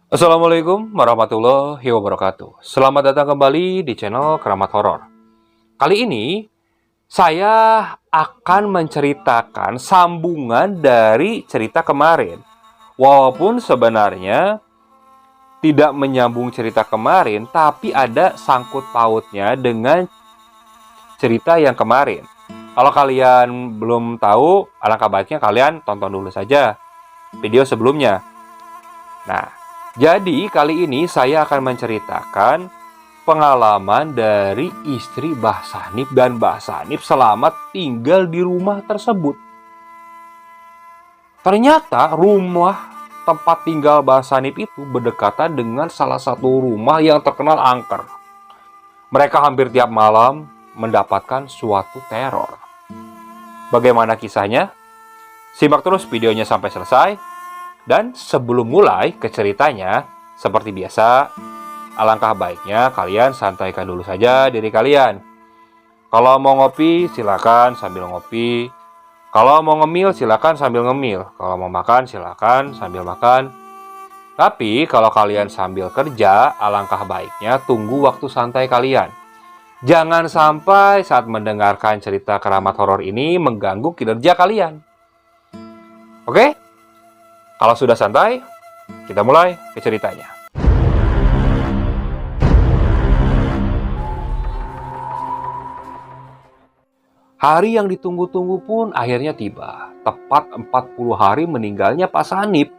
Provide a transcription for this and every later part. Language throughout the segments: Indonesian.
Assalamualaikum warahmatullahi wabarakatuh. Selamat datang kembali di channel Keramat Horor. Kali ini saya akan menceritakan sambungan dari cerita kemarin. Walaupun sebenarnya tidak menyambung cerita kemarin, tapi ada sangkut pautnya dengan cerita yang kemarin. Kalau kalian belum tahu, alangkah baiknya kalian tonton dulu saja video sebelumnya. Nah, jadi kali ini saya akan menceritakan pengalaman dari istri Mbah Sanip dan Mbah Sanip selama tinggal di rumah tersebut. Ternyata rumah tempat tinggal Mbah Sanip itu berdekatan dengan salah satu rumah yang terkenal angker. Mereka hampir tiap malam mendapatkan suatu teror. Bagaimana kisahnya? Simak terus videonya sampai selesai. Dan sebelum mulai ke ceritanya, seperti biasa, alangkah baiknya kalian santaikan dulu saja diri kalian. Kalau mau ngopi, silakan sambil ngopi. Kalau mau ngemil, silakan sambil ngemil. Kalau mau makan, silakan sambil makan. Tapi kalau kalian sambil kerja, alangkah baiknya tunggu waktu santai kalian. Jangan sampai saat mendengarkan cerita keramat horor ini mengganggu kinerja kalian. Oke? Kalau sudah santai, kita mulai ke ceritanya. Hari yang ditunggu-tunggu pun akhirnya tiba. Tepat 40 hari meninggalnya Pak Sanip.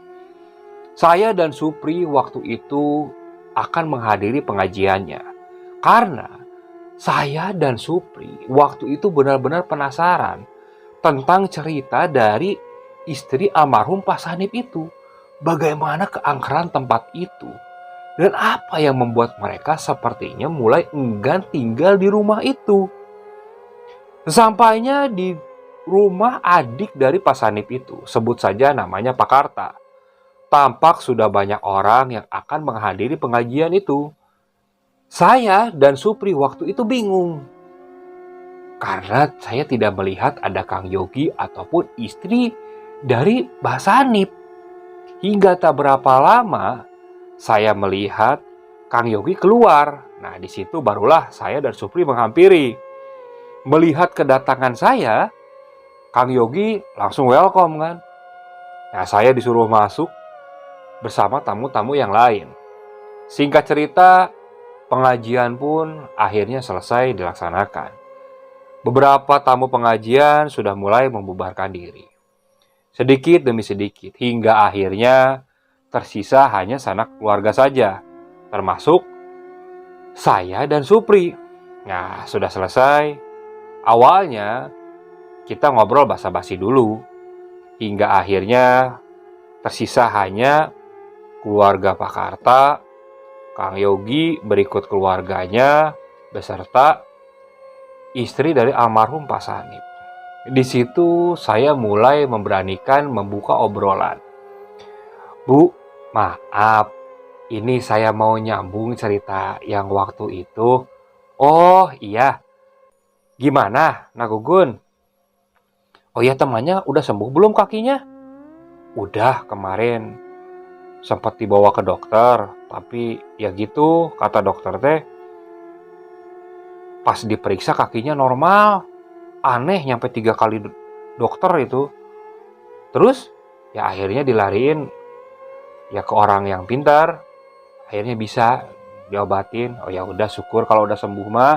Saya dan Supri waktu itu akan menghadiri pengajiannya. Karena saya dan Supri waktu itu benar-benar penasaran tentang cerita dari istri almarhum Pak Sanip itu. Bagaimana keangkeran tempat itu? Dan apa yang membuat mereka sepertinya mulai enggan tinggal di rumah itu? Sesampainya di rumah adik dari Pak Sanip itu, sebut saja namanya Pak Karta. Tampak sudah banyak orang yang akan menghadiri pengajian itu. Saya dan Supri waktu itu bingung. Karena saya tidak melihat ada Kang Yogi ataupun istri dari Mbah Sanip. Hingga tak berapa lama, saya melihat Kang Yogi keluar. Nah, di situ barulah saya dan Supri menghampiri. Melihat kedatangan saya, Kang Yogi langsung welcome kan. Nah, saya disuruh masuk bersama tamu-tamu yang lain. Singkat cerita, pengajian pun akhirnya selesai dilaksanakan. Beberapa tamu pengajian sudah mulai membubarkan diri. Sedikit demi sedikit, hingga akhirnya tersisa hanya sanak keluarga saja, termasuk saya dan Supri. Nah, sudah selesai. Awalnya kita ngobrol basa-basi dulu, hingga akhirnya tersisa hanya keluarga Pak Karta, Kang Yogi berikut keluarganya, beserta istri dari almarhum Pak Sanip. Di situ saya mulai memberanikan membuka obrolan. Bu, maaf, ini saya mau nyambung cerita yang waktu itu. Oh iya, gimana Nagugun? Oh iya, temannya udah sembuh belum kakinya? Udah, kemarin sempat dibawa ke dokter, tapi ya gitu kata dokter teh. Pas diperiksa kakinya normal. Aneh nyampe 3 kali dokter itu. Terus ya akhirnya dilariin ya ke orang yang pintar. Akhirnya bisa diobatin. Oh ya udah, syukur kalau udah sembuh mah.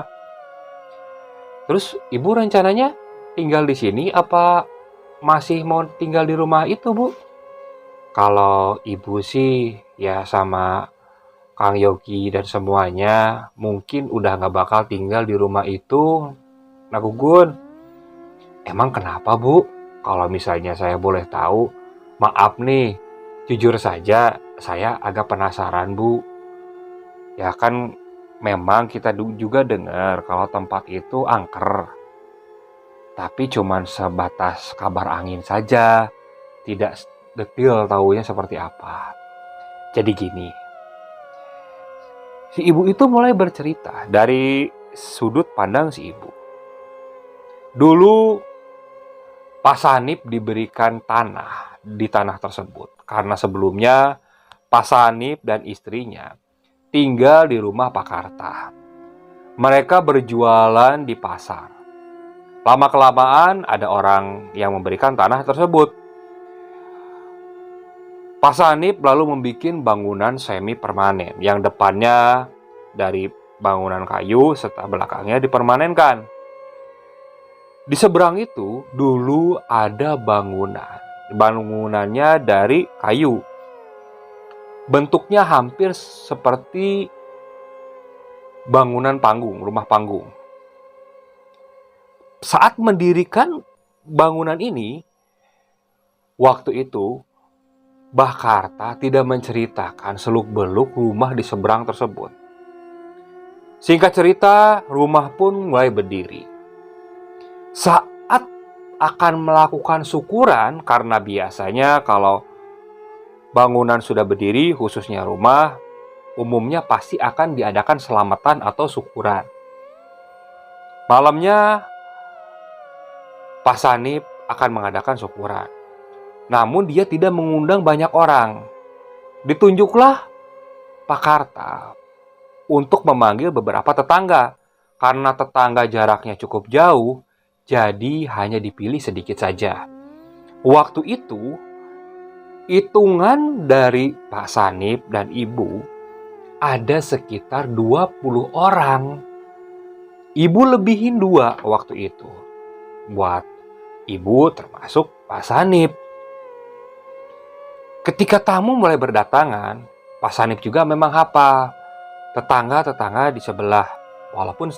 Terus ibu rencananya tinggal di sini apa masih mau tinggal di rumah itu, Bu? Kalau ibu sih ya sama Kang Yogi dan semuanya mungkin udah gak bakal tinggal di rumah itu. Nah Gugun, emang kenapa Bu? Kalau misalnya saya boleh tahu, maaf nih, jujur saja saya agak penasaran Bu. Ya kan memang kita juga dengar kalau tempat itu angker. Tapi cuman sebatas kabar angin saja, tidak detail tahunya seperti apa. Jadi gini, si ibu itu mulai bercerita dari sudut pandang si ibu. Dulu Pak Sanip diberikan tanah di tanah tersebut karena sebelumnya Pak Sanip dan istrinya tinggal di rumah Pak Karta. Mereka berjualan di pasar. Lama-kelamaan ada orang yang memberikan tanah tersebut. Pak Sanip lalu membuat bangunan semi permanen yang depannya dari bangunan kayu serta belakangnya dipermanenkan. Di seberang itu dulu ada bangunan. Bangunannya dari kayu. Bentuknya hampir seperti bangunan panggung, rumah panggung. Saat mendirikan bangunan ini, waktu itu Mbah Karta tidak menceritakan seluk-beluk rumah di seberang tersebut. Singkat cerita, rumah pun mulai berdiri. Saat akan melakukan syukuran, karena biasanya kalau bangunan sudah berdiri, khususnya rumah, umumnya pasti akan diadakan selamatan atau syukuran. Malamnya, Pak Sanip akan mengadakan syukuran. Namun dia tidak mengundang banyak orang. Ditunjuklah Pak Karta untuk memanggil beberapa tetangga. Karena tetangga jaraknya cukup jauh, jadi hanya dipilih sedikit saja. Waktu itu, hitungan dari Pak Sanip dan Ibu ada sekitar 20 orang. Ibu lebihin 2 waktu itu. Buat Ibu termasuk Pak Sanip. Ketika tamu mulai berdatangan, Pak Sanip juga memang hafal tetangga-tetangga di sebelah, walaupun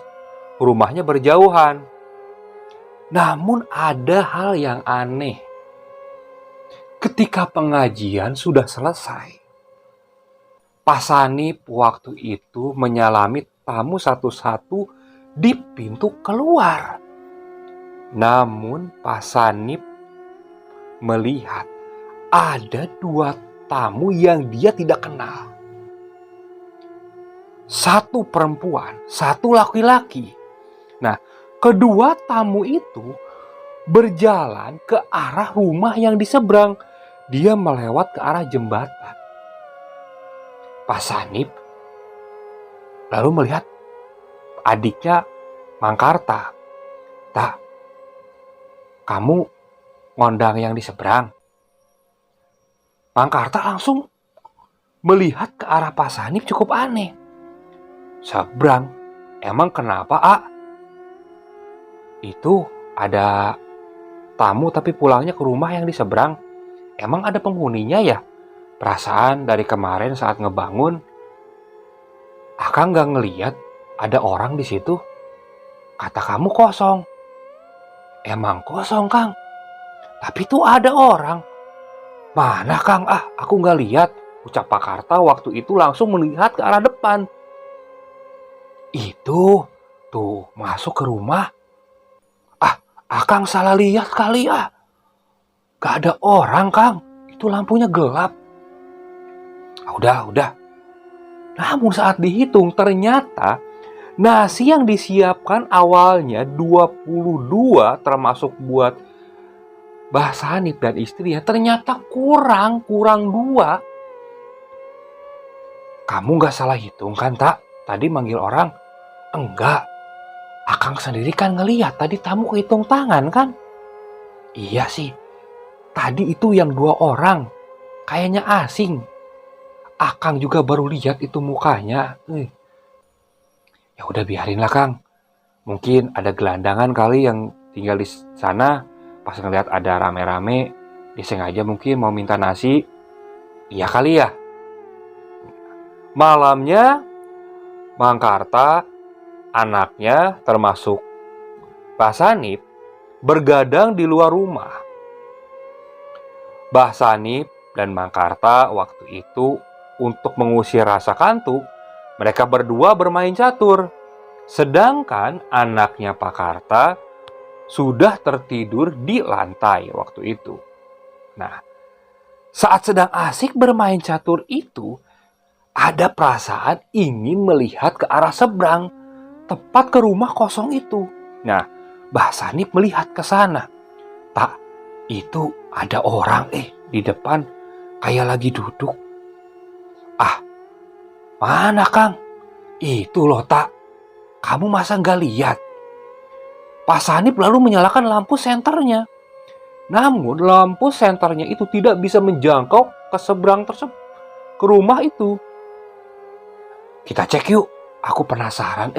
rumahnya berjauhan. Namun ada hal yang aneh. Ketika pengajian sudah selesai, Pak Sanip waktu itu menyalami tamu satu-satu di pintu keluar. Namun Pak Sanip melihat ada 2 tamu yang dia tidak kenal. 1 perempuan, 1 laki-laki. Nah, kedua tamu itu berjalan ke arah rumah yang di seberang. Dia melewat ke arah jembatan. Pak Sanip lalu melihat adiknya Mang Karta. "Tak, kamu ngondang yang di seberang?" Mang Karta langsung melihat ke arah Pak Sanip cukup aneh. "Seberang? Emang kenapa, A?" "Itu ada tamu tapi pulangnya ke rumah yang di seberang. Emang ada penghuninya ya? Perasaan dari kemarin saat ngebangun, Akang gak ngeliat ada orang di situ. Kata kamu kosong." "Emang kosong, Kang. Tapi tuh ada orang." "Mana, Kang? Aku gak lihat," ucap Pak Karta waktu itu langsung melihat ke arah depan. "Itu, tuh masuk ke rumah. Akang salah lihat kali, Gak ada orang, Kang. Itu lampunya gelap." Udah. Namun saat dihitung ternyata nasi yang disiapkan awalnya 22 termasuk buat Mbah Sanip dan istrinya ternyata kurang 2. "Kamu gak salah hitung kan, Tak? Tadi manggil orang?" "Enggak. Akang sendiri kan ngeliat tadi tamu kehitung tangan kan?" "Iya sih. Tadi itu yang 2 orang. Kayaknya asing. Akang juga baru lihat itu mukanya." "Ya udah biarinlah, Kang. Mungkin ada gelandangan kali yang tinggal di sana. Pas ngeliat ada rame-rame, dia sengaja mungkin mau minta nasi. Iya kali ya." Malamnya, Mang Karta, anaknya termasuk Mbah Sanip, bergadang di luar rumah. Mbah Sanip dan Mang Karta waktu itu untuk mengusir rasa kantuk, mereka berdua bermain catur. Sedangkan anaknya Pak Karta sudah tertidur di lantai waktu itu. Nah, saat sedang asik bermain catur itu, ada perasaan ingin melihat ke arah seberang, tepat ke rumah kosong itu. Nah, Mbah Sanip melihat ke sana. "Tak, itu ada orang di depan, kayak lagi duduk." Mana Kang? Itu loh tak, kamu masa nggak lihat? Pak Sanip lalu menyalakan lampu senternya. Namun lampu senternya itu tidak bisa menjangkau ke seberang tersebut, ke rumah itu. Kita cek yuk, aku penasaran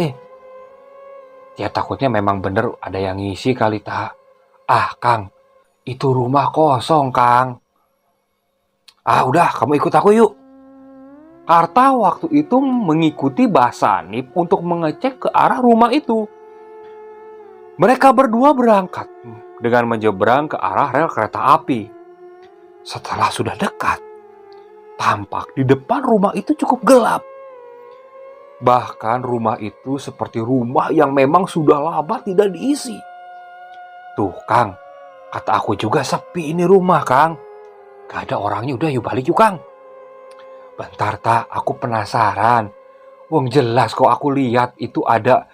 Ya takutnya memang bener ada yang ngisi kali tak. Ah Kang, itu rumah kosong Kang. Ah udah, kamu ikut aku yuk. Karta waktu itu mengikuti Mbah Sanip untuk mengecek ke arah rumah itu. Mereka berdua berangkat dengan menyeberang ke arah rel kereta api. Setelah sudah dekat, tampak di depan rumah itu cukup gelap. Bahkan rumah itu seperti rumah yang memang sudah lama tidak diisi. Tuh Kang, kata aku juga sepi ini rumah Kang. Gak ada orangnya, udah yuk balik yuk Kang. Bentar tak, aku penasaran. Wong jelas kok aku lihat itu ada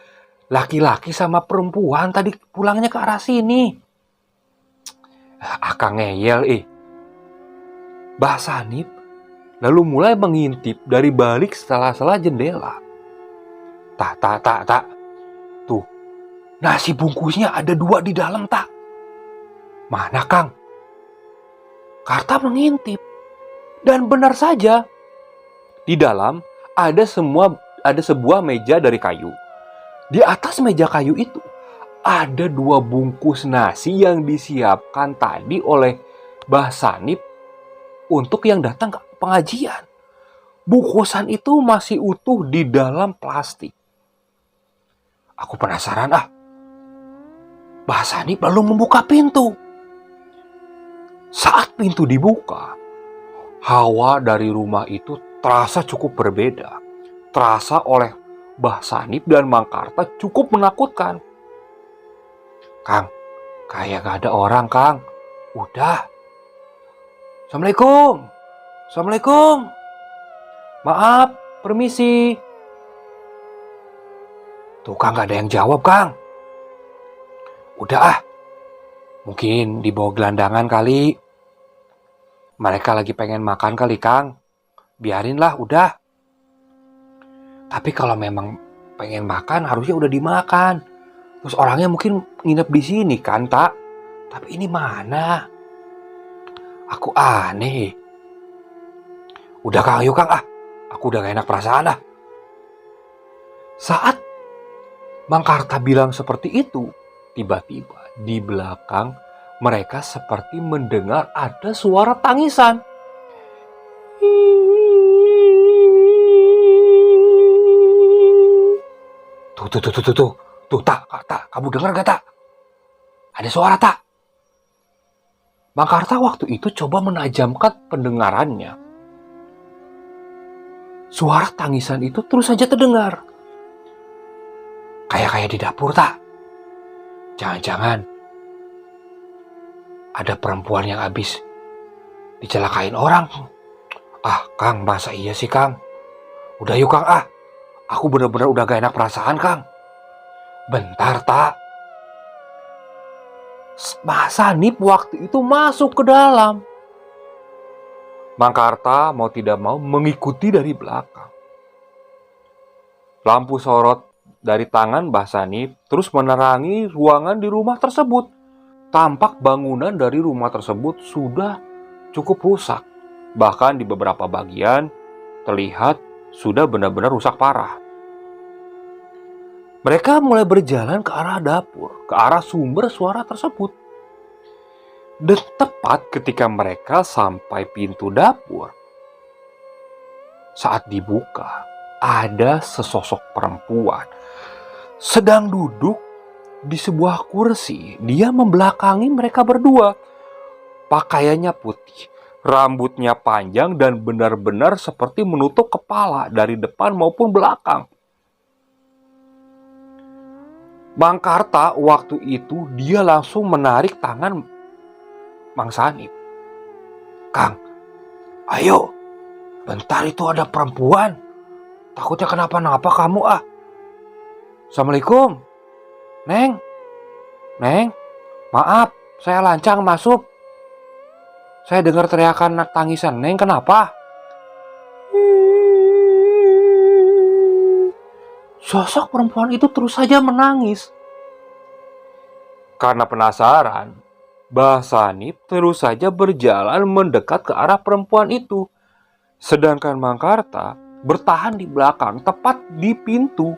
laki-laki sama perempuan tadi pulangnya ke arah sini. Akang ngeyel Mbah Sanip lalu mulai mengintip dari balik sela-sela jendela. Tak. Tuh, nasi bungkusnya ada 2 di dalam tak. Mana Kang? Karta mengintip. Dan benar saja, di dalam ada sebuah meja dari kayu. Di atas meja kayu itu ada 2 bungkus nasi yang disiapkan tadi oleh Mbah Sanip untuk yang datang ke pengajian. Bungkusan itu masih utuh di dalam plastik. Aku penasaran Mbah Sanip lalu membuka pintu. Saat pintu dibuka, hawa dari rumah itu terasa cukup berbeda. Terasa oleh Mbah Sanip dan Mang Karta cukup menakutkan. Kang, kayak gak ada orang Kang. Udah. Assalamualaikum. Maaf, permisi. Tuh Kang, gak ada yang jawab Kang. Udah mungkin dibawa gelandangan kali. Mereka lagi pengen makan kali Kang. Biarinlah udah. Tapi kalau memang pengen makan harusnya udah dimakan. Terus orangnya mungkin nginep di sini kan tak. Tapi ini mana? Aku aneh. Udah Kang, yuk Kang Aku udah gak enak perasaan Saat Mang Karta bilang seperti itu, tiba-tiba di belakang mereka seperti mendengar ada suara tangisan. Tuh, tak, kamu dengar gak tak? Ada suara tak? Mang Karta waktu itu coba menajamkan pendengarannya. Suara tangisan itu terus saja terdengar. Kayak di dapur tak? Jangan-jangan ada perempuan yang habis dicelakain orang. Kang, masa iya sih Kang? Udah yuk Kang Aku bener-bener udah gak enak perasaan Kang. Bentar tak. Mbah Sanip waktu itu masuk ke dalam. Mang Karta mau tidak mau mengikuti dari belakang. Lampu sorot dari tangan Mbah Sanip terus menerangi ruangan di rumah tersebut. Tampak bangunan dari rumah tersebut sudah cukup rusak. Bahkan di beberapa bagian terlihat sudah benar-benar rusak parah. Mereka mulai berjalan ke arah dapur, ke arah sumber suara tersebut. Dan tepat ketika mereka sampai pintu dapur, saat dibuka, ada sesosok perempuan sedang duduk di sebuah kursi. Dia membelakangi mereka berdua. Pakaiannya putih, rambutnya panjang dan benar-benar seperti menutup kepala dari depan maupun belakang. Mang Karta waktu itu dia langsung menarik tangan Mang Sanip. Kang, ayo, bentar itu ada perempuan. Takutnya kenapa-napa kamu Assalamualaikum. Neng, maaf, saya lancang masuk. Saya dengar teriakan tangisan. Neng, kenapa? Sosok perempuan itu terus saja menangis. Karena penasaran, Mbah Sanip terus saja berjalan mendekat ke arah perempuan itu. Sedangkan Mangkarta bertahan di belakang, tepat di pintu.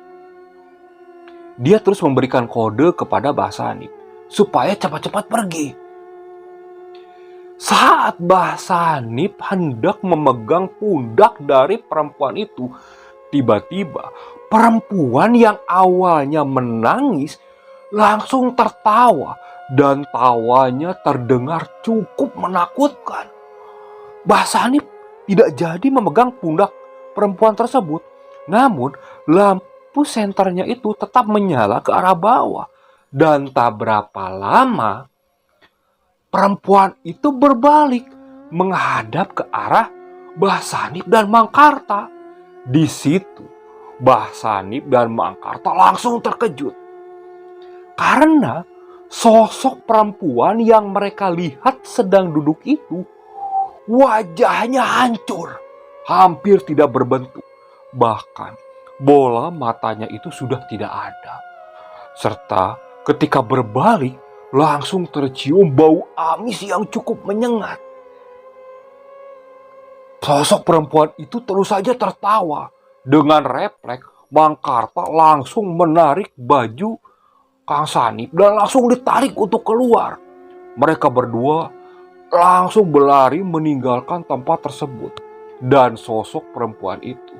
Dia terus memberikan kode kepada Mbah Sanip supaya cepat-cepat pergi. Saat Mbah Sanip hendak memegang pundak dari perempuan itu, tiba-tiba perempuan yang awalnya menangis langsung tertawa, dan tawanya terdengar cukup menakutkan. Mbah Sanip tidak jadi memegang pundak perempuan tersebut, namun lampu senternya itu tetap menyala ke arah bawah. Dan tak berapa lama perempuan itu berbalik menghadap ke arah Mbah Sanip dan Mangkarta. Di situ Mbah Sanip dan Mangkarta langsung terkejut karena sosok perempuan yang mereka lihat sedang duduk itu wajahnya hancur, hampir tidak berbentuk. Bahkan bola matanya itu sudah tidak ada. Serta ketika berbalik langsung tercium bau amis yang cukup menyengat. Sosok perempuan itu terus saja tertawa. Dengan refleks, Mangkarta langsung menarik baju Kang Sanip dan langsung ditarik untuk keluar. Mereka berdua langsung berlari meninggalkan tempat tersebut. Dan sosok perempuan itu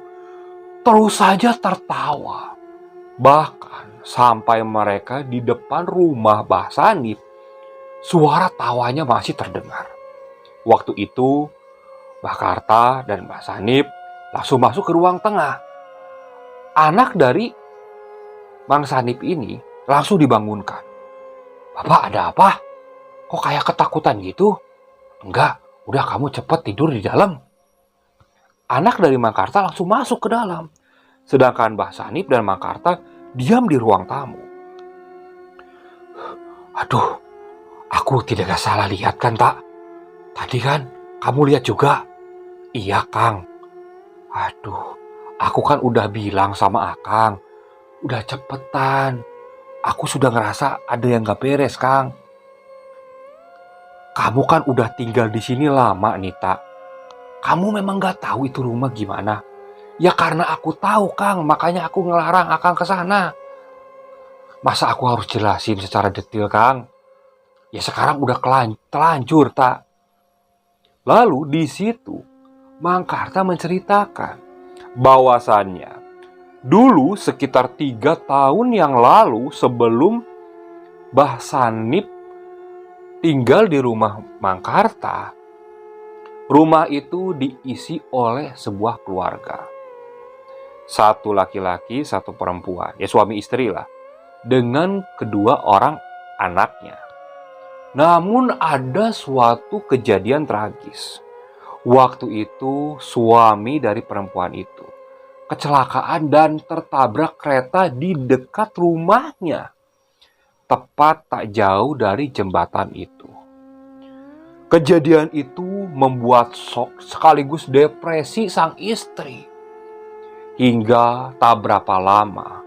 terus saja tertawa. Bahkan sampai mereka di depan rumah Mbah Sanip, suara tawanya masih terdengar. Waktu itu Mbah Karta dan Mbah Sanip langsung masuk ke ruang tengah. Anak dari Mang Sanip ini langsung dibangunkan. "Bapak, ada apa? Kok kayak ketakutan gitu?" "Enggak, udah kamu cepet tidur di dalam." Anak dari Mang Karta langsung masuk ke dalam. Sedangkan Mbah Sanip dan Mang Karta diam di ruang tamu. "Aduh, aku tidak salah lihat kan, Tak? Tadi kan kamu lihat juga?" "Iya, Kang." "Aduh, aku kan udah bilang sama Akang, udah cepetan. Aku sudah ngerasa ada yang gak beres, Kang." "Kamu kan udah tinggal di sini lama nih, Tak. Kamu memang gak tahu itu rumah gimana?" "Ya karena aku tahu, Kang, makanya aku ngelarang Akang ke sana." "Masa aku harus jelasin secara detail, Kang? Ya sekarang udah telanjur, Tak." Lalu di situ Mang Karta menceritakan bahwasannya dulu sekitar 3 tahun yang lalu sebelum Mbah Sanip tinggal di rumah Mang Karta, rumah itu diisi oleh sebuah keluarga. Satu laki-laki, satu perempuan, ya suami istri lah, dengan kedua orang anaknya. Namun ada suatu kejadian tragis. Waktu itu suami dari perempuan itu kecelakaan dan tertabrak kereta di dekat rumahnya, tepat tak jauh dari jembatan itu. Kejadian itu membuat shock sekaligus depresi sang istri. Hingga tak berapa lama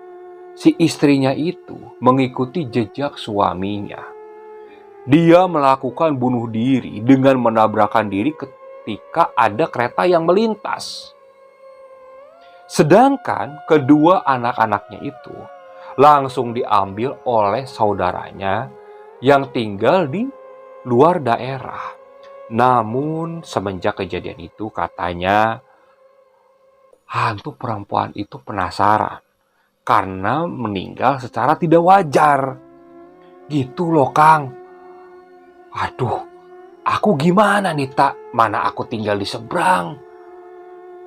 si istrinya itu mengikuti jejak suaminya. Dia melakukan bunuh diri dengan menabrakkan diri ketika ada kereta yang melintas. Sedangkan kedua anak-anaknya itu langsung diambil oleh saudaranya yang tinggal di luar daerah. Namun semenjak kejadian itu katanya hantu perempuan itu penasaran karena meninggal secara tidak wajar. Gitu loh, Kang. Aduh, aku gimana nih, Tak? Mana aku tinggal di seberang.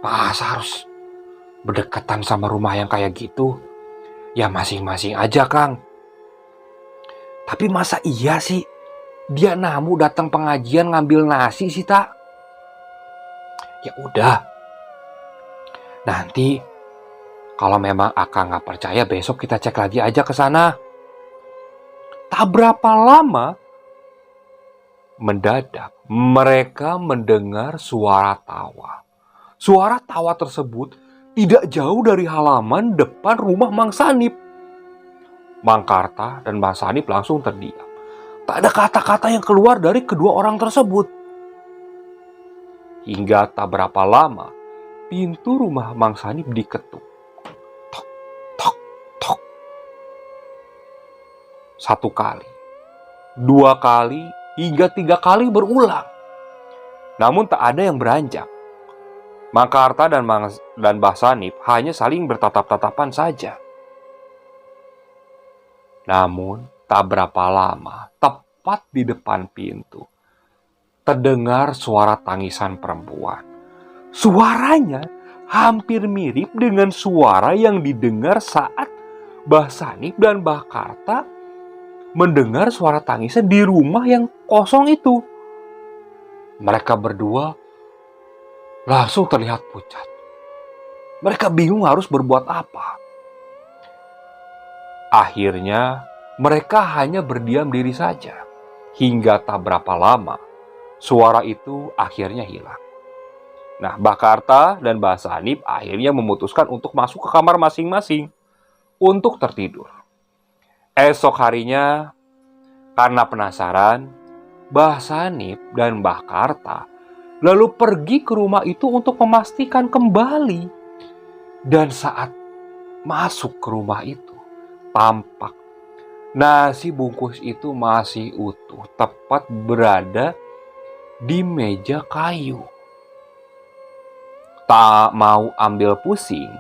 Masa harus berdekatan sama rumah yang kayak gitu? Ya masing-masing aja, Kang. Tapi masa iya sih dia namu datang pengajian ngambil nasi sih, Tak? Ya udah. Nanti kalau memang Akang nggak percaya, besok kita cek lagi aja ke sana. Tak berapa lama, mendadak mereka mendengar suara tawa. Suara tawa tersebut tidak jauh dari halaman depan rumah Mang Sanip. Mang Karta dan Mang Sanip langsung terdiam. Tak ada kata-kata yang keluar dari kedua orang tersebut. Hingga tak berapa lama, pintu rumah Mang Sanip diketuk. Tok, tok, tok. 1 kali, 2 kali, hingga 3 kali berulang. Namun tak ada yang beranjak. Mang Karta dan Mbah Sanip hanya saling bertatap-tatapan saja. Namun tak berapa lama, tepat di depan pintu, terdengar suara tangisan perempuan. Suaranya hampir mirip dengan suara yang didengar saat Mbah Sanip dan Mbah Karta mendengar suara tangisan di rumah yang kosong itu. Mereka berdua langsung terlihat pucat. Mereka bingung harus berbuat apa. Akhirnya mereka hanya berdiam diri saja. Hingga tak berapa lama, suara itu akhirnya hilang. Nah, Mbah Karta dan Mbah Sanip akhirnya memutuskan untuk masuk ke kamar masing-masing untuk tertidur. Esok harinya, karena penasaran, Mbah Sanip dan Mbah Karta lalu pergi ke rumah itu untuk memastikan kembali. Dan saat masuk ke rumah itu, tampak nasi bungkus itu masih utuh, tepat berada di meja kayu. Tak mau ambil pusing,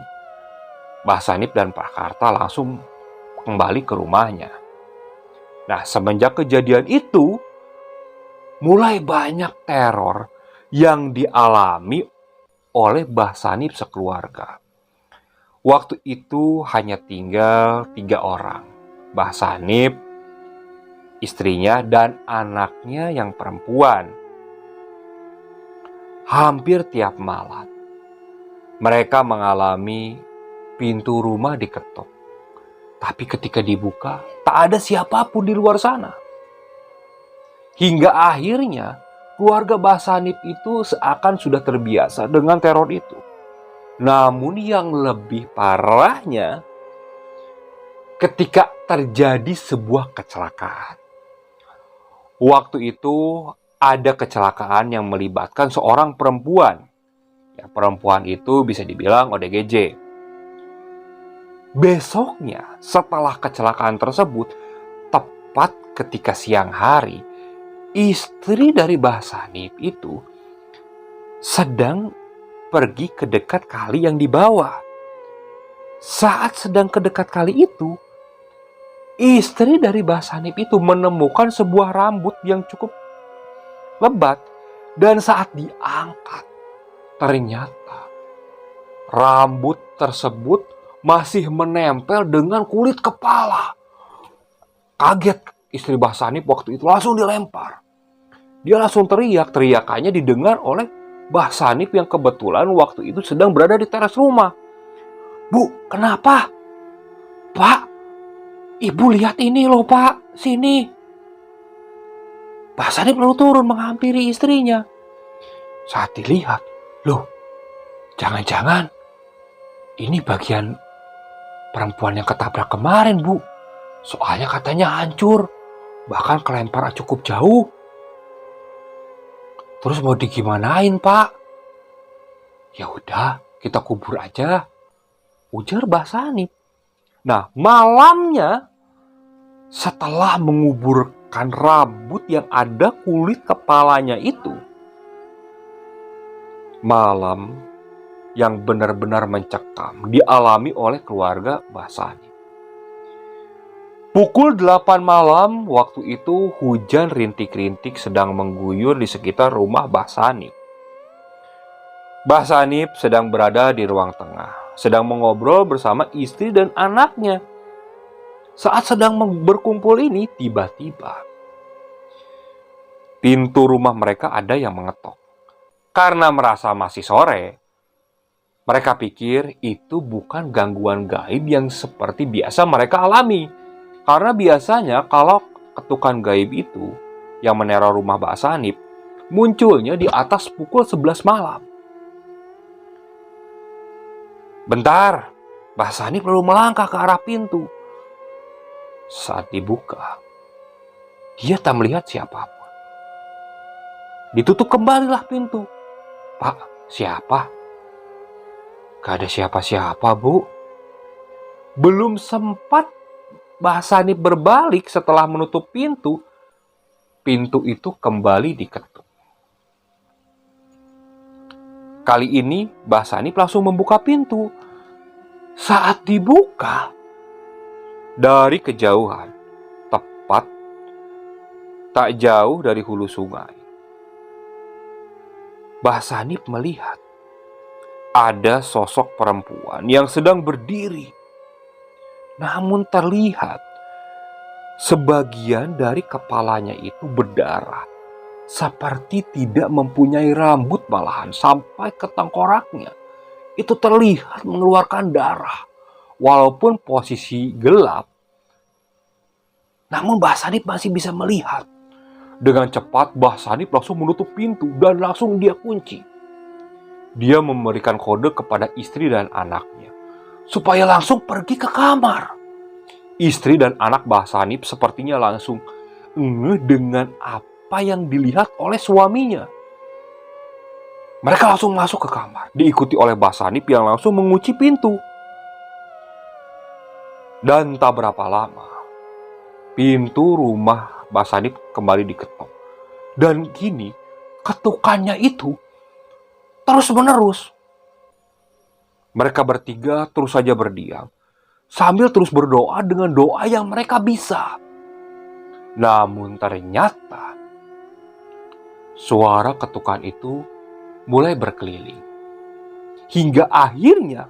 Mbah Sanip dan Mbah Karta langsung kembali ke rumahnya. Nah, semenjak kejadian itu, mulai banyak teror yang dialami oleh Mbah Sanip sekeluarga. Waktu itu hanya tinggal 3 orang. Mbah Sanip, istrinya, dan anaknya yang perempuan. Hampir tiap malam, mereka mengalami pintu rumah diketuk. Tapi ketika dibuka, tak ada siapapun di luar sana. Hingga akhirnya, keluarga Mbah Sanip itu seakan sudah terbiasa dengan teror itu. Namun yang lebih parahnya, ketika terjadi sebuah kecelakaan. Waktu itu ada kecelakaan yang melibatkan seorang perempuan. Ya, perempuan itu bisa dibilang ODGJ. Besoknya, setelah kecelakaan tersebut, tepat ketika siang hari, istri dari Mbah Sanip itu sedang pergi ke dekat kali yang di bawah. Saat sedang ke dekat kali itu, istri dari Mbah Sanip itu menemukan sebuah rambut yang cukup lebat. Dan saat diangkat, ternyata rambut tersebut masih menempel dengan kulit kepala. Kaget istri Mbah Sanip waktu itu, langsung dilempar. Dia langsung teriak. Teriakannya didengar oleh Mbah Sanip yang kebetulan waktu itu sedang berada di teras rumah. "Bu, kenapa?" "Pak, ibu lihat ini loh pak, sini." Mbah Sanip lalu turun menghampiri istrinya. Saat dilihat, loh, jangan-jangan ini bagian perempuan yang ketabrak kemarin, Bu. Soalnya katanya hancur, bahkan kelempar cukup jauh. Terus mau digimanain, Pak? "Ya udah, kita kubur aja," ujar Mbah Sanip. Nah, malamnya setelah menguburkan rambut yang ada kulit kepalanya itu, malam yang benar-benar mencekam dialami oleh keluarga Mbah Sanip. Pukul 8 malam waktu itu, hujan rintik-rintik sedang mengguyur di sekitar rumah Mbah Sanip. Mbah Sanip sedang berada di ruang tengah, sedang mengobrol bersama istri dan anaknya. Saat sedang berkumpul ini, tiba-tiba pintu rumah mereka ada yang mengetok. Karena merasa masih sore, mereka pikir itu bukan gangguan gaib yang seperti biasa mereka alami. Karena biasanya kalau ketukan gaib itu yang meneror rumah Mbah Sanip munculnya di atas pukul 11 malam. Bentar, Mbah Sanip lalu melangkah ke arah pintu. Saat dibuka, dia tak melihat siapapun. Ditutup kembalilah pintu. Pak, siapa? Gak ada siapa-siapa, Bu. Belum sempat Mbah Sanip berbalik setelah menutup pintu, pintu itu kembali diketuk. Kali ini Mbah Sanip langsung membuka pintu. Saat dibuka, dari kejauhan, tepat tak jauh dari hulu sungai, Mbah Sanip melihat ada sosok perempuan yang sedang berdiri. Namun terlihat sebagian dari kepalanya itu berdarah, seperti tidak mempunyai rambut, malahan sampai ke tengkoraknya itu terlihat mengeluarkan darah. Walaupun posisi gelap, namun Mbah Sanip masih bisa melihat. Dengan cepat Mbah Sanip langsung menutup pintu dan langsung dia kunci. Dia memberikan kode kepada istri dan anaknya supaya langsung pergi ke kamar. Istri dan anak Mbah Sanip sepertinya langsung ngeh dengan apa yang dilihat oleh suaminya. Mereka langsung masuk ke kamar, diikuti oleh Mbah Sanip yang langsung mengunci pintu. Dan tak berapa lama, pintu rumah Mbah Sanip kembali diketok. Dan kini ketukannya itu terus-menerus. Mereka bertiga terus saja berdiam, sambil terus berdoa dengan doa yang mereka bisa. Namun ternyata suara ketukan itu mulai berkeliling. Hingga akhirnya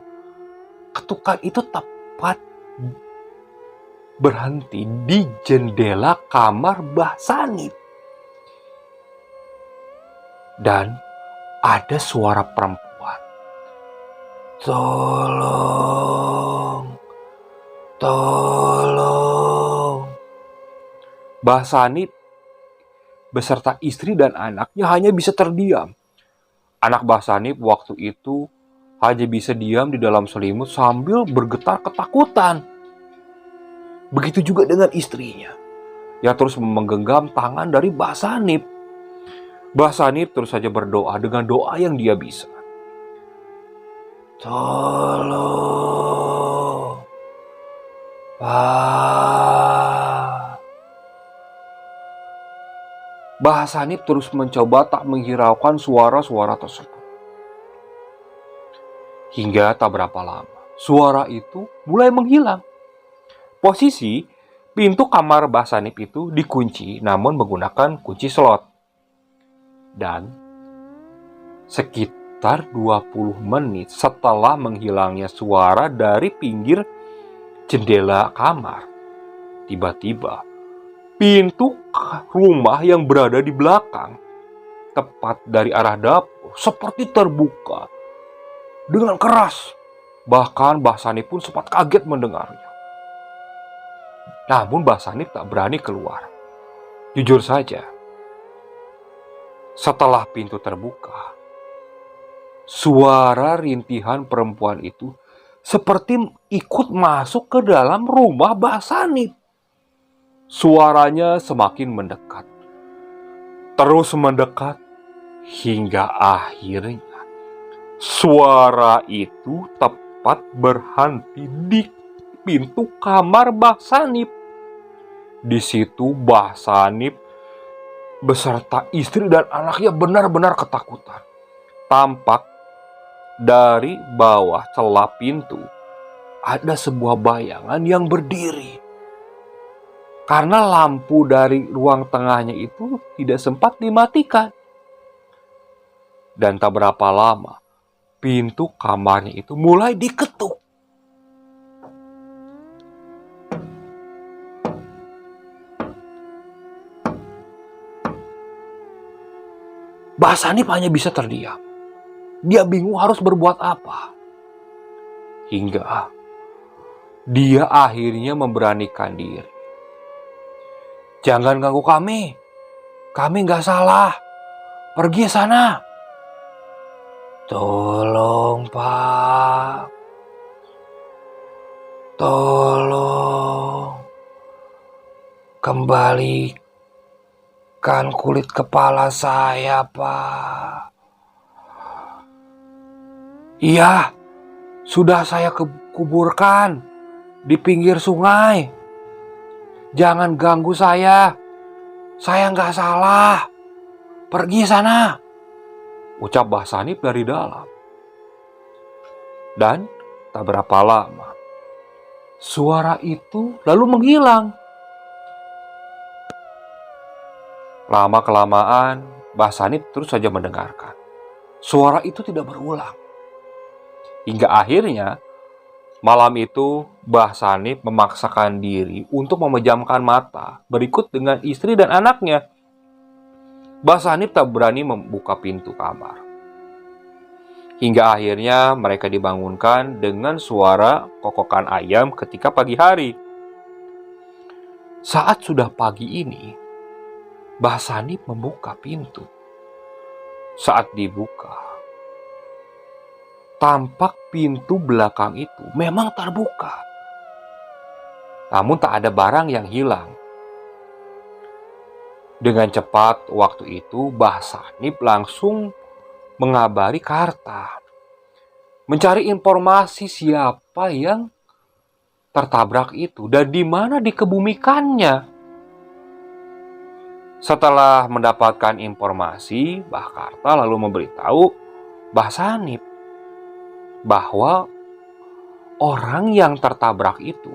ketukan itu tepat berhenti di jendela kamar Mbah Sanip. Dan ada suara perempuan. Tolong, tolong. Mbah Sanip beserta istri dan anaknya hanya bisa terdiam. Anak Mbah Sanip waktu itu hanya bisa diam di dalam selimut sambil bergetar ketakutan. Begitu juga dengan istrinya yang terus menggenggam tangan dari Mbah Sanip. Mbah Sanip terus saja berdoa dengan doa yang dia bisa. Tolong, Pak. Mbah Sanip terus mencoba tak menghiraukan suara-suara tersebut. Hingga tak berapa lama, suara itu mulai menghilang. Posisi pintu kamar Mbah Sanip itu dikunci namun menggunakan kunci slot. Dan sekitar 20 menit setelah menghilangnya suara dari pinggir jendela kamar, tiba-tiba pintu rumah yang berada di belakang, tepat dari arah dapur, seperti terbuka dengan keras. Bahkan Mbah Sanip pun sempat kaget mendengarnya. Namun Mbah Sanip tak berani keluar. Jujur saja, setelah pintu terbuka, suara rintihan perempuan itu seperti ikut masuk ke dalam rumah Mbah Sanip. Suaranya semakin mendekat, terus mendekat, hingga akhirnya suara itu tepat berhenti di pintu kamar Mbah Sanip. Di situ Mbah Sanip beserta istri dan anaknya benar-benar ketakutan. Tampak dari bawah celah pintu ada sebuah bayangan yang berdiri. Karena lampu dari ruang tengahnya itu tidak sempat dimatikan. Dan tak berapa lama, pintu kamarnya itu mulai diketuk. Mbah Sanip hanya bisa terdiam. Dia bingung harus berbuat apa. Hingga dia akhirnya memberanikan diri. Jangan ganggu kami. Kami gak salah. Pergi sana. Tolong, Pak. Tolong kembalikan kulit kepala saya, Pak. Iya, sudah saya kuburkan di pinggir sungai. Jangan ganggu saya. Saya nggak salah. Pergi sana, ucap Mbah Sanip dari dalam. Dan tak berapa lama, suara itu lalu menghilang. Lama-kelamaan, Mbah Sanip terus saja mendengarkan. Suara itu tidak berulang. Hingga akhirnya, malam itu Mbah Sanip memaksakan diri untuk memejamkan mata, berikut dengan istri dan anaknya. Mbah Sanip tak berani membuka pintu kamar. Hingga akhirnya mereka dibangunkan dengan suara kokokan ayam ketika pagi hari. Saat sudah pagi ini, Mbah Sanip membuka pintu. Saat dibuka, tampak pintu belakang itu memang terbuka. Namun tak ada barang yang hilang. Dengan cepat waktu itu Mbah Sanip langsung mengabari Karta, mencari informasi siapa yang tertabrak itu dan di mana dikebumikannya. Setelah mendapatkan informasi, Mbah Karta lalu memberitahu Mbah Sanip bahwa orang yang tertabrak itu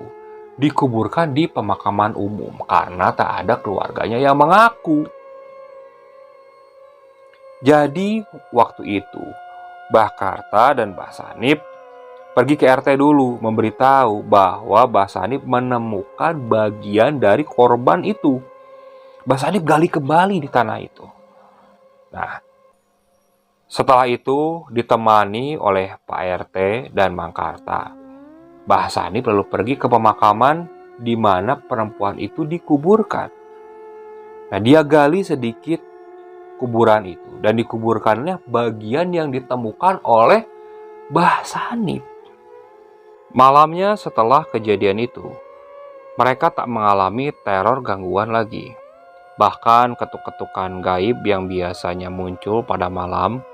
dikuburkan di pemakaman umum karena tak ada keluarganya yang mengaku. Jadi waktu itu Mbah Karta dan Mbah Sanip pergi ke RT dulu memberitahu bahwa Mbah Sanip menemukan bagian dari korban itu. Mbah Sanip gali kembali di tanah itu. Nah, setelah itu ditemani oleh Pak RT dan Mang Karta, Mbah Sanip lalu pergi ke pemakaman di mana perempuan itu dikuburkan. Nah, dia gali sedikit kuburan itu dan dikuburkannya bagian yang ditemukan oleh Mbah Sanip. Malamnya setelah kejadian itu, mereka tak mengalami teror gangguan lagi. Bahkan ketuk-ketukan gaib yang biasanya muncul pada malam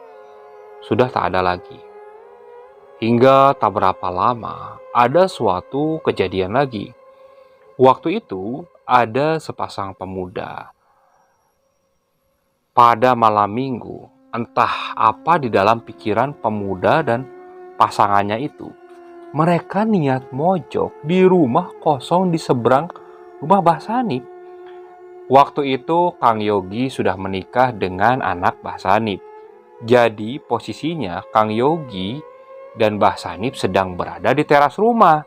sudah tak ada lagi. Hingga tak berapa lama, ada suatu kejadian lagi. Waktu itu, ada sepasang pemuda. Pada malam minggu, entah apa di dalam pikiran pemuda dan pasangannya itu. Mereka niat mojok di rumah kosong di seberang rumah Mbah Sanip. Waktu itu, Kang Yogi sudah menikah dengan anak Mbah Sanip. Jadi, posisinya Kang Yogi dan Mbah Sanip sedang berada di teras rumah.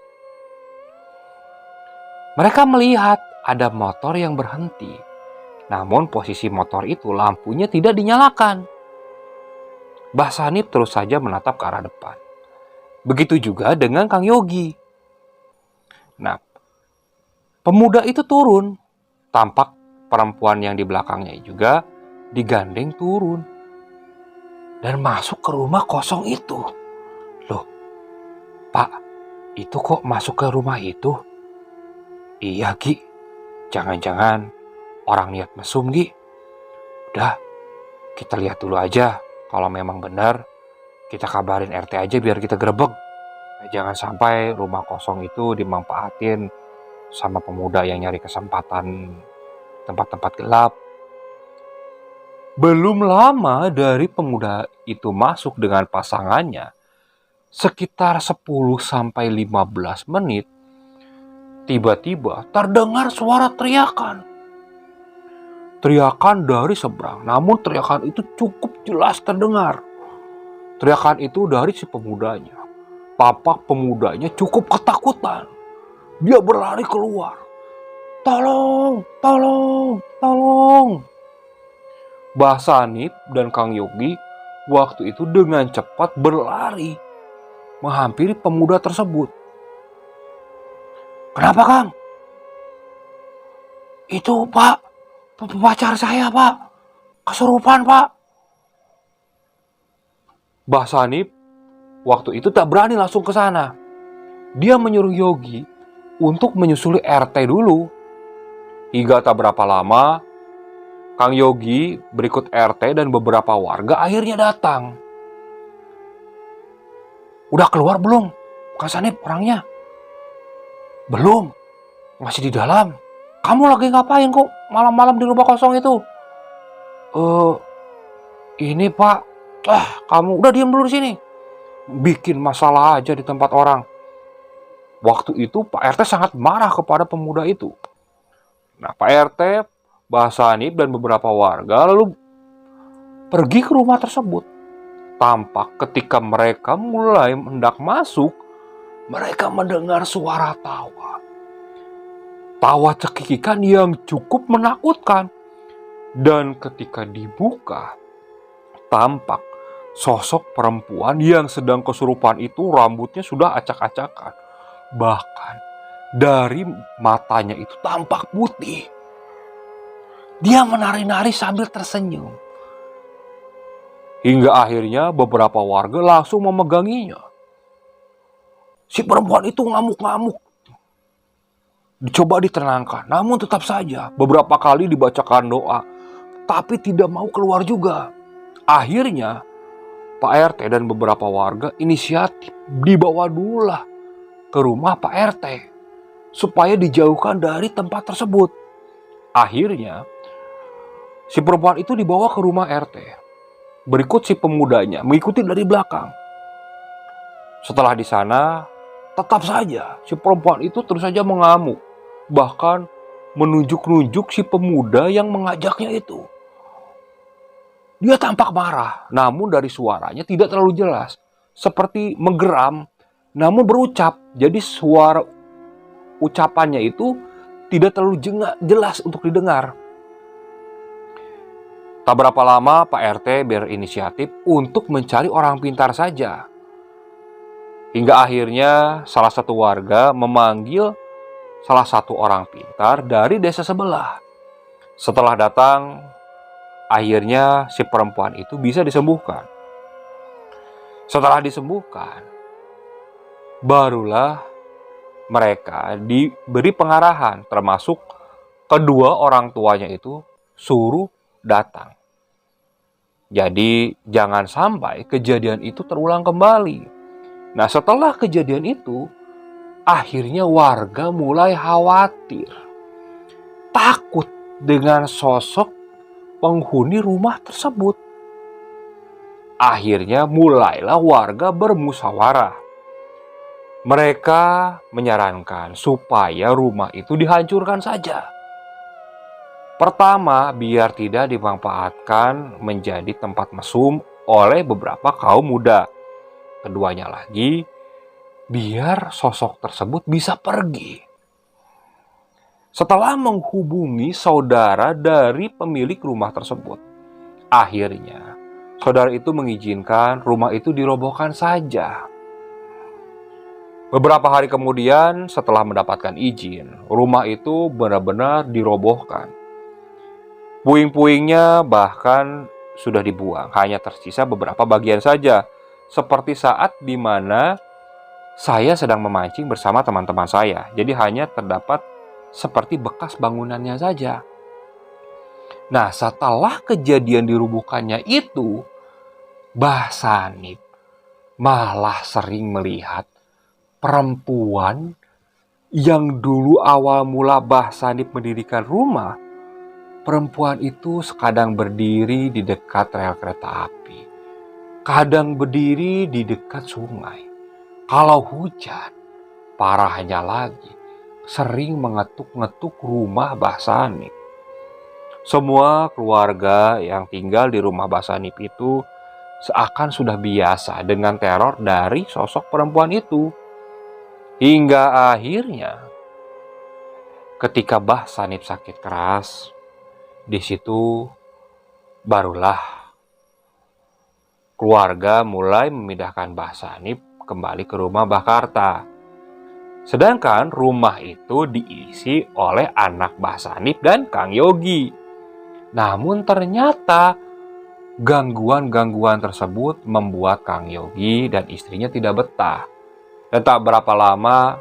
Mereka melihat ada motor yang berhenti. Namun posisi motor itu lampunya tidak dinyalakan. Mbah Sanip terus saja menatap ke arah depan. Begitu juga dengan Kang Yogi. Nah, pemuda itu turun. Tampak perempuan yang di belakangnya juga digandeng turun. Dan masuk ke rumah kosong itu. Loh, Pak, itu kok masuk ke rumah itu? Iya, Ki. Jangan-jangan orang niat mesum, Ki. Udah, kita lihat dulu aja. Kalau memang benar, kita kabarin RT aja biar kita grebek. Jangan sampai rumah kosong itu dimanfaatin sama pemuda yang nyari kesempatan tempat-tempat gelap. Belum lama dari pemuda itu masuk dengan pasangannya, sekitar 10-15 menit, tiba-tiba terdengar suara teriakan. Teriakan dari seberang, namun teriakan itu cukup jelas terdengar. Teriakan itu dari si pemudanya. Tampak pemudanya cukup ketakutan. Dia berlari keluar. Tolong, tolong, tolong. Mbah Sanip dan Kang Yogi waktu itu dengan cepat berlari menghampiri pemuda tersebut. Kenapa, Kang? Itu, Pak, pacar saya, Pak. Kesurupan, Pak. Mbah Sanip waktu itu tak berani langsung ke sana. Dia menyuruh Yogi untuk menyusuli RT dulu. Hingga tak berapa lama, Kang Yogi berikut RT dan beberapa warga akhirnya datang. "Udah keluar belum, Kang Sanip orangnya?" "Belum, masih di dalam." "Kamu lagi ngapain kok malam-malam di rumah kosong itu?" Ini Pak." Kamu udah diam dulu di sini. Bikin masalah aja di tempat orang." Waktu itu Pak RT sangat marah kepada pemuda itu. Nah, Pak RT, Mbah Sanip dan beberapa warga lalu pergi ke rumah tersebut. Tampak ketika mereka mulai hendak masuk, mereka mendengar suara tawa. Tawa cekikikan yang cukup menakutkan. Dan ketika dibuka, tampak sosok perempuan yang sedang kesurupan itu rambutnya sudah acak-acakan. Bahkan dari matanya itu tampak putih. Dia menari-nari sambil tersenyum. Hingga akhirnya beberapa warga langsung memeganginya. Si perempuan itu ngamuk-ngamuk. Dicoba ditenangkan, namun tetap saja beberapa kali dibacakan doa, tapi tidak mau keluar juga. Akhirnya Pak RT dan beberapa warga inisiatif dibawa dululah ke rumah Pak RT supaya dijauhkan dari tempat tersebut. Akhirnya si perempuan itu dibawa ke rumah RT. Berikut si pemudanya mengikuti dari belakang. Setelah di sana, tetap saja si perempuan itu terus saja mengamuk. Bahkan menunjuk-nunjuk si pemuda yang mengajaknya itu. Dia tampak marah, namun dari suaranya tidak terlalu jelas. Seperti menggeram, namun berucap. Jadi suara ucapannya itu tidak terlalu jelas untuk didengar. Tak berapa lama Pak RT berinisiatif untuk mencari orang pintar saja. Hingga akhirnya salah satu warga memanggil salah satu orang pintar dari desa sebelah. Setelah datang, akhirnya si perempuan itu bisa disembuhkan. Setelah disembuhkan, barulah mereka diberi pengarahan, termasuk kedua orang tuanya itu suruh datang. Jadi jangan sampai kejadian itu terulang kembali. Nah, setelah kejadian itu, akhirnya warga mulai khawatir, takut dengan sosok penghuni rumah tersebut. Akhirnya mulailah warga bermusyawarah. Mereka menyarankan supaya rumah itu dihancurkan saja. Pertama, biar tidak dimanfaatkan menjadi tempat mesum oleh beberapa kaum muda. Keduanya lagi, biar sosok tersebut bisa pergi. Setelah menghubungi saudara dari pemilik rumah tersebut, akhirnya saudara itu mengizinkan rumah itu dirobohkan saja. Beberapa hari kemudian, setelah mendapatkan izin, rumah itu benar-benar dirobohkan. Puing-puingnya bahkan sudah dibuang, hanya tersisa beberapa bagian saja. Seperti saat di mana saya sedang memancing bersama teman-teman saya. Jadi hanya terdapat seperti bekas bangunannya saja. Nah, setelah kejadian dirubuhkannya itu, Mbah Sanip malah sering melihat perempuan yang dulu awal mula Mbah Sanip mendirikan rumah. Perempuan itu kadang berdiri di dekat rel kereta api, kadang berdiri di dekat sungai. Kalau hujan, parahnya lagi, sering mengetuk-ngetuk rumah Mbah Sanip. Semua keluarga yang tinggal di rumah Mbah Sanip itu seakan sudah biasa dengan teror dari sosok perempuan itu. Hingga akhirnya ketika Mbah Sanip sakit keras, di situ barulah keluarga mulai memindahkan Mbah Sanip kembali ke rumah Mbah Karta. Sedangkan rumah itu diisi oleh anak Mbah Sanip dan Kang Yogi. Namun ternyata gangguan-gangguan tersebut membuat Kang Yogi dan istrinya tidak betah. Dan tak berapa lama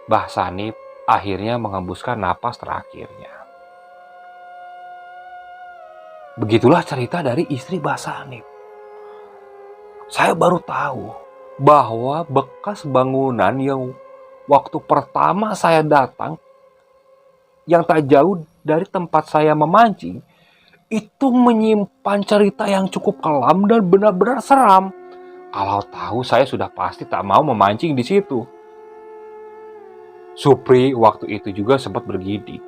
Mbah Sanip akhirnya mengembuskan napas terakhirnya. Begitulah cerita dari istri Mbah Sanip. Saya baru tahu bahwa bekas bangunan yang waktu pertama saya datang, yang tak jauh dari tempat saya memancing, itu menyimpan cerita yang cukup kelam dan benar-benar seram. Kalau tahu, saya sudah pasti tak mau memancing di situ. Supri waktu itu juga sempat bergidik.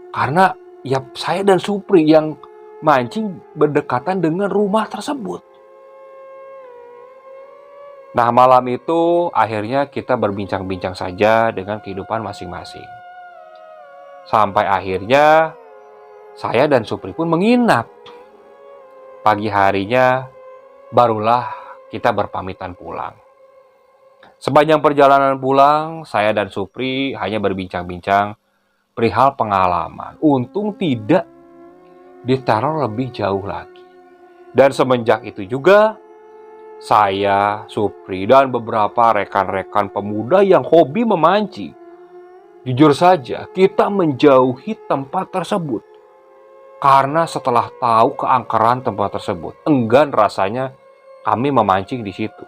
Karena ya saya dan Supri yang mancing berdekatan dengan rumah tersebut. Nah, malam itu akhirnya kita berbincang-bincang saja dengan kehidupan masing-masing. Sampai akhirnya saya dan Supri pun menginap. Pagi harinya barulah kita berpamitan pulang. Sepanjang perjalanan pulang, saya dan Supri hanya berbincang-bincang perihal pengalaman. Untung tidak diteror lebih jauh lagi. Dan semenjak itu juga, saya, Supri, dan beberapa rekan-rekan pemuda yang hobi memancing, jujur saja, kita menjauhi tempat tersebut. Karena setelah tahu keangkeran tempat tersebut, enggan rasanya kami memancing di situ.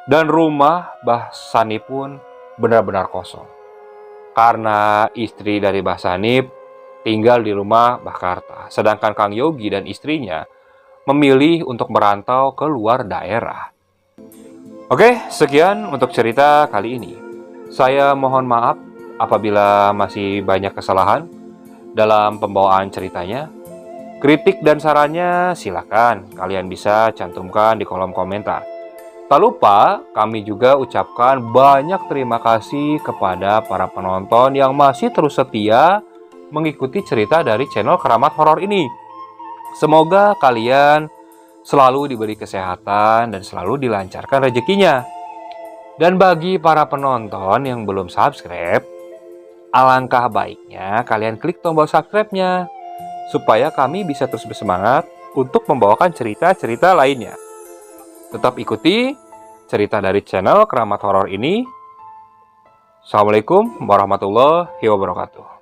Dan rumah Mbah Sanip pun benar-benar kosong. Karena istri dari Mbah Sanip tinggal di rumah Mbah Karta. Sedangkan Kang Yogi dan istrinya memilih untuk merantau ke luar daerah. Oke, sekian untuk cerita kali ini. Saya mohon maaf apabila masih banyak kesalahan dalam pembawaan ceritanya. Kritik dan sarannya silakan kalian bisa cantumkan di kolom komentar. Tak lupa kami juga ucapkan banyak terima kasih kepada para penonton yang masih terus setia mengikuti cerita dari channel Keramat Horor ini. Semoga kalian selalu diberi kesehatan dan selalu dilancarkan rezekinya. Dan bagi para penonton yang belum subscribe, alangkah baiknya kalian klik tombol subscribe-nya supaya kami bisa terus bersemangat untuk membawakan cerita-cerita lainnya. Tetap ikuti cerita dari channel Keramat Horor ini. Assalamualaikum warahmatullahi wabarakatuh.